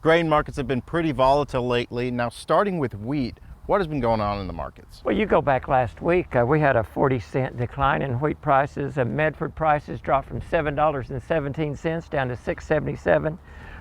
Grain markets have been pretty volatile lately. Now, starting with wheat, what has been going on in the markets? Well, you go back last week, we had a 40-cent decline in wheat prices. Medford prices dropped from $7.17 down to $6.77.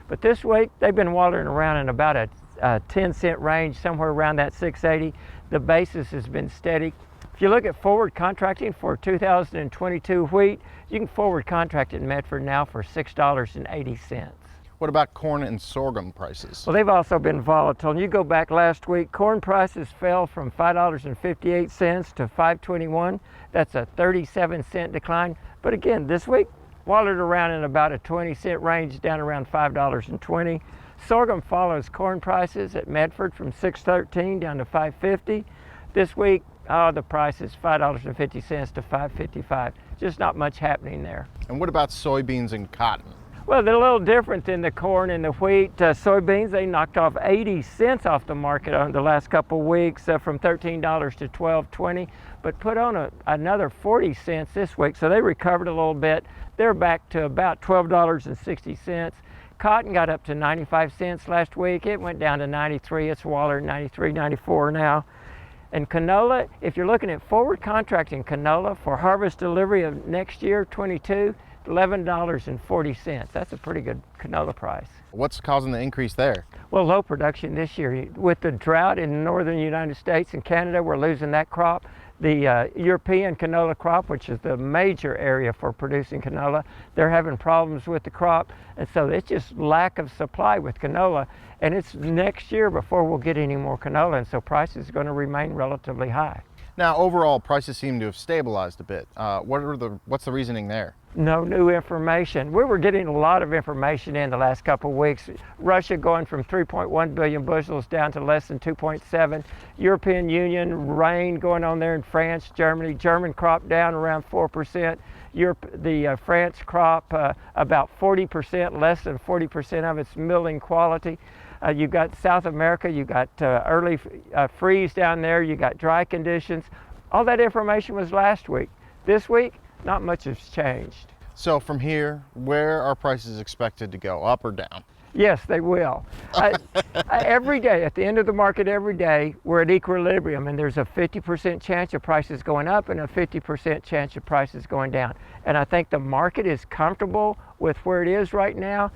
But this week, they've been wandering around in about a 10-cent range, somewhere around that $6.80. The basis has been steady. If you look at forward contracting for 2022 wheat, you can forward contract in Medford now for $6.80. What about corn and sorghum prices? Well, they've also been volatile. And you go back last week, corn prices fell from $5.58 to $5.21. That's a 37-cent decline. But again, this week, wallowed around in about a 20-cent range, down around $5.20. Sorghum follows corn prices at Medford from $6.13 down to $5.50. This week, the price is $5.50 to $5.55. Just not much happening there. And what about soybeans and cotton? Well, they're a little different than the corn and the wheat. Soybeans, they knocked off 80 cents off the market on the last couple of weeks, from $13 to $12.20, but put on another 40 cents this week, so they recovered a little bit. They're back to about $12.60. Cotton got up to 95 cents last week. It went down to 93. It's wallowed 93, 94 now. And canola, if you're looking at forward contracting canola for harvest delivery of next year, 22, $11.40. That's a pretty good canola price. What's causing the increase there? Well, low production this year. With the drought in the northern United States and Canada, we're losing that crop. The European canola crop, which is the major area for producing canola, they're having problems with the crop. And so it's just lack of supply with canola. And it's next year before we'll get any more canola. And so prices are going to remain relatively high. Now, overall, prices seem to have stabilized a bit. What's the reasoning there? No new information. We were getting a lot of information in the last couple of weeks. Russia going from 3.1 billion bushels down to less than 2.7. European Union rain going on there in France, Germany. German crop down around 4%. The France crop about 40%, less than 40% of its milling quality. You've got South America, you've got early freeze down there, you got dry conditions. All that information was last week. This week, not much has changed. So from here, where are prices expected to go, up or down? Yes, they will. Every day, at the end of the market every day, we're at equilibrium, and there's a 50% chance of prices going up and a 50% chance of prices going down. And I think the market is comfortable with where it is right now.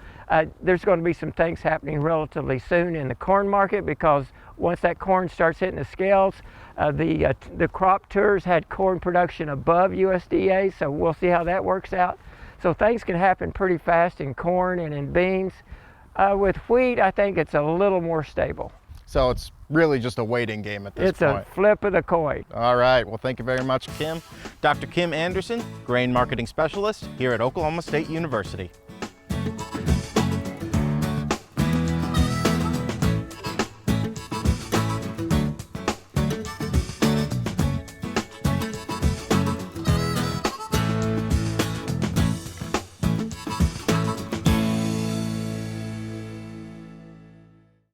There's going to be some things happening relatively soon in the corn market, because once that corn starts hitting the scales, the crop tours had corn production above USDA, so we'll see how that works out. So things can happen pretty fast in corn and in beans. With wheat, I think it's a little more stable. So it's really just a waiting game at this point. It's a flip of the coin. All right, well, thank you very much, Kim. Dr. Kim Anderson, Grain Marketing Specialist here at Oklahoma State University.